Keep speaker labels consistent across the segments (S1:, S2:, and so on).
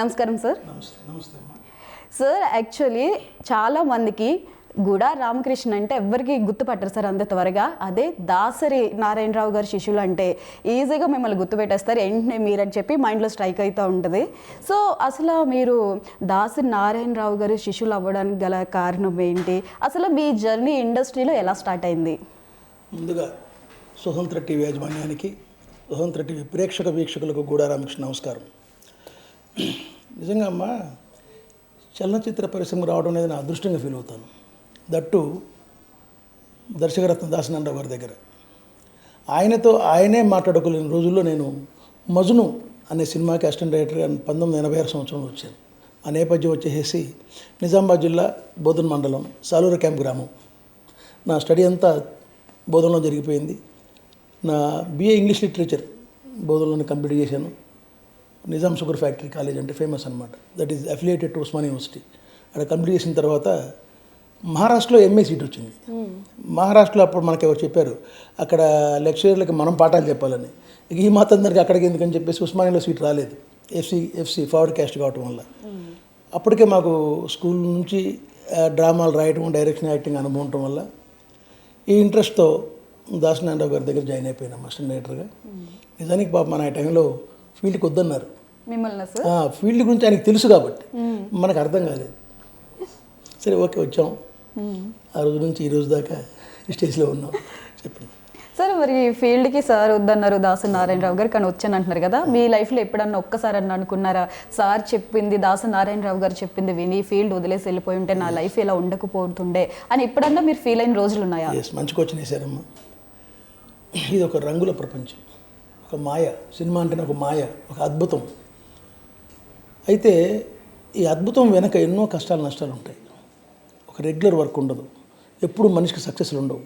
S1: నమస్కారం సార్.
S2: నమస్తే. నమస్తే అమ్మా.
S1: సార్ యాక్చువల్లీ చాలా మందికి గుడా రామకృష్ణ అంటే ఎవరికి గుర్తుపట్టరు సార్ అంత త్వరగా. అదే దాసరి నారాయణరావు గారి శిష్యులు అంటే ఈజీగా మిమ్మల్ని గుర్తుపెట్టేస్తారు, వెంటనే మీరని చెప్పి మైండ్లో స్ట్రైక్ అవుతూ ఉంటుంది. సో అసలు మీరు దాసరి నారాయణరావు గారి శిష్యులు అవ్వడానికి గల కారణం ఏంటి? అసలు మీ జర్నీ ఇండస్ట్రీలో ఎలా స్టార్ట్ అయింది?
S2: ముందుగా స్వతంత్ర టీవీ యాజమాన్యానికి, స్వతంత్ర టీవీ వీక్షకులకు గుడా రామకృష్ణ నమస్కారం. నిజంగా అమ్మా, చలనచిత్ర పరిశ్రమకు రావడం అనేది నా అదృష్టంగా ఫీల్ అవుతాను. దట్టు దర్శకరత్న దాసనారాయణరావు గారి దగ్గర. ఆయనే మాట్లాడుకోలేని రోజుల్లో నేను మజ్ను అనే సినిమాకి అసిస్టెంట్ డైరెక్టర్గా 1986 సంవత్సరంలో వచ్చాను. ఆ నేపథ్యం వచ్చేసి నిజామాబాద్ జిల్లా బోధన్ మండలం సాలూరు క్యాంప్ గ్రామం. నా స్టడీ అంతా బోధనలో జరిగిపోయింది. నా BA ఇంగ్లీష్ లిటరేచర్ బోధనలోనే కంప్లీట్ చేశాను. నిజాం షుగర్ ఫ్యాక్టరీ కాలేజ్ అంటే ఫేమస్ అనమాట. That is affiliated to Osmania university. అక్కడ కంప్లీట్ చేసిన తర్వాత మహారాష్ట్రలో MA సీట్ వచ్చింది. మహారాష్ట్రలో అప్పుడు మనకి ఎవరు చెప్పారు, అక్కడ లెక్చరర్లకి మనం పాఠాలు చెప్పాలని. ఇక ఈ మాత్రం అక్కడికి ఎందుకని చెప్పేసి ఉస్మానియాలో సీట్ రాలేదు. FC ఫార్వర్డ్ క్యాస్ట్ కావటం వల్ల. అప్పటికే మాకు స్కూల్ నుంచి డ్రామాలు రాయటం, డైరెక్షన్, యాక్టింగ్ అనుభవం ఉండటం వల్ల ఈ ఇంట్రెస్ట్తో దాసనారాయణరావు గారి దగ్గర జాయిన్ అయిపోయినాం అసిస్టెంట్ డైరెక్టర్గా. నిజానికి పాప మన ఆ టైంలో ఫీల్డ్కి వద్దన్నారు. ఫీల్డ్ గురించి ఆయనకు తెలుసు కాబట్టి మనకు అర్థం కాలేదు. సరే ఓకే వచ్చాం. ఆ రోజు నుంచి ఈ రోజు దాకా స్టేజ్లో ఉన్నాం. చెప్పండి
S1: సార్. మరి ఫీల్డ్కి సార్ వద్దన్నారు దాసరి నారాయణరావు గారు, కానీ వచ్చాను అంటున్నారు కదా. మీ లైఫ్లో ఎప్పుడన్నా ఒక్కసారి అన్న అనుకున్నారా, సార్ చెప్పింది, దాసరి నారాయణరావు గారు చెప్పింది విని ఫీల్డ్ వదిలేసి వెళ్ళిపోయి ఉంటే నా లైఫ్ ఇలా ఉండకపోతుండే అని ఎప్పుడన్నా మీరు ఫీల్ అయిన రోజులు ఉన్నాయా?
S2: మంచి క్వశ్చన్ వేశారమ్మా. ఇది ఒక రంగుల ప్రపంచం, ఒక మాయ. సినిమా అంటేనే ఒక మాయ, ఒక అద్భుతం. అయితే ఈ అద్భుతం వెనక ఎన్నో కష్టాలు, నష్టాలు ఉంటాయి. ఒక రెగ్యులర్ వర్క్ ఉండదు. ఎప్పుడు మనిషికి సక్సెస్లు ఉండవు.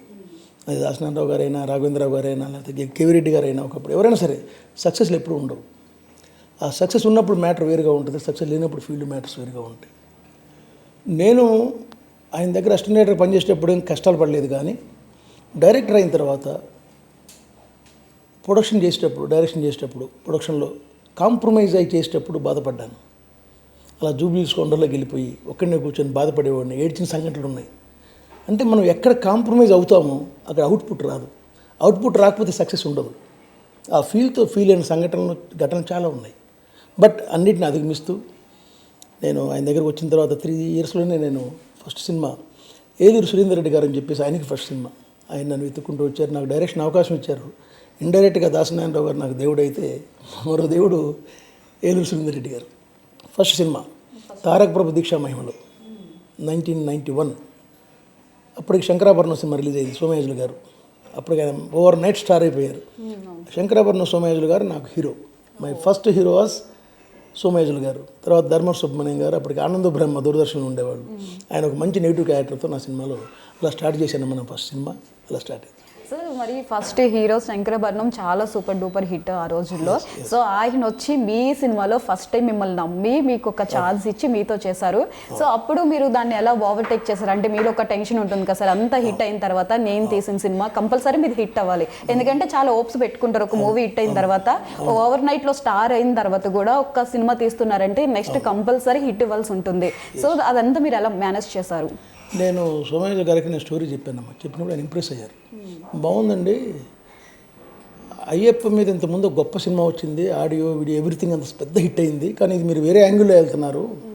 S2: అది దాసనారాయణరావు గారైనా, రాఘవేంద్రరావు గారైనా, లేకపోతే కేవిరెడ్డి గారైనా, ఒకప్పుడు ఎవరైనా సరే సక్సెస్లు ఎప్పుడు ఉండవు. ఆ సక్సెస్ ఉన్నప్పుడు మ్యాటర్ వేరుగా ఉంటుంది, సక్సెస్ లేనప్పుడు ఫీల్డ్ మ్యాటర్స్ వేరుగా ఉంటాయి. నేను ఆయన దగ్గర అసిస్టెంట్ డైరెక్టర్ పనిచేసేటప్పుడు ఏం కష్టాలు పడలేదు, కానీ డైరెక్టర్ అయిన తర్వాత డైరెక్షన్ చేసేటప్పుడు ప్రొడక్షన్లో కాంప్రమైజ్ అయి చేసేటప్పుడు బాధపడ్డాను. అలా జూబ్లీస్ కొండర్లోకి వెళ్ళిపోయి ఒక్కడనే కూర్చొని బాధపడేవాడిని. ఏడ్చిన సంఘటనలు ఉన్నాయి. అంటే మనం ఎక్కడ కాంప్రమైజ్ అవుతామో అక్కడ అవుట్పుట్ రాదు. అవుట్పుట్ రాకపోతే సక్సెస్ ఉండదు. ఆ ఫీల్ అయిన ఘటనలు చాలా ఉన్నాయి. బట్ అన్నిటిని అధిగమిస్తూ నేను ఆయన దగ్గరకు వచ్చిన తర్వాత 3 ఇయర్స్లోనే నేను ఫస్ట్ సినిమా ఏలూరు సురేందర్ రెడ్డి గారు అని చెప్పేసి ఆయనకి ఫస్ట్ సినిమా. ఆయన నన్ను వెతుక్కుంటూ వచ్చారు, నాకు డైరెక్షన్ అవకాశం ఇచ్చారు. ఇండైరెక్ట్గా దాసనారాయణరావు గారు నాకు దేవుడు అయితే, మరో దేవుడు ఏలూరు సురేందర్ రెడ్డి గారు. ఫస్ట్ సినిమా తారక ప్రభు దీక్షా మహిమలో 1991. అప్పటికి శంకరాభరణం సినిమా రిలీజ్ అయింది. సోమయాజులు గారు అప్పటికి ఆయన ఓవర్ నైట్ స్టార్ అయిపోయారు. శంకరాభరణం సోమయాజులు గారు నాకు hero. My first hero was Somayajulu గారు. తర్వాత ధర్మర్ సుబ్రహ్మణ్యం గారు, అప్పటికి ఆనంద బ్రహ్మ దూరదర్శన్లో ఉండేవాళ్ళు. ఆయన ఒక మంచి నెగిటివ్ క్యారెక్టర్తో నా సినిమాలో అలా స్టార్ట్ చేశాను. మనం ఫస్ట్ సినిమా అలా స్టార్ట్ అయింది.
S1: సార్ మరి ఫస్ట్ హీరో శంకరాభరణం చాలా సూపర్ డూపర్ హిట్ ఆ రోజుల్లో. సో ఆయన వచ్చి మీ సినిమాలో ఫస్ట్ టైం మిమ్మల్ని నమ్మి మీకు ఒక ఛాన్స్ ఇచ్చి మీతో చేశారు. సో అప్పుడు మీరు దాన్ని ఎలా ఓవర్టేక్ చేశారు? అంటే మీలో ఒక టెన్షన్ ఉంటుంది కదా సార్, అంత హిట్ అయిన తర్వాత నేను తీసిన సినిమా కంపల్సరీ మీది హిట్ అవ్వాలి, ఎందుకంటే చాలా హోప్స్ పెట్టుకుంటారు. ఒక మూవీ హిట్ అయిన తర్వాత ఓవర్ నైట్లో స్టార్ అయిన తర్వాత కూడా ఒక సినిమా తీస్తున్నారంటే నెక్స్ట్ కంపల్సరీ హిట్ ఇవ్వాల్సి ఉంటుంది. సో అదంతా మీరు ఎలా మేనేజ్ చేశారు?
S2: నేను సోమయాజు గారికి నేను స్టోరీ చెప్పానమ్మా. చెప్పినప్పుడు ఆయన ఇంప్రెస్ అయ్యారు. బాగుందండి, అయ్యప్ప మీద ఇంతకుముందు గొప్ప సినిమా వచ్చింది, ఆడియో వీడియో ఎవ్రీథింగ్ అంత పెద్ద హిట్ అయింది, కానీ ఇది మీరు వేరే యాంగిల్లో వెళ్తున్నారు,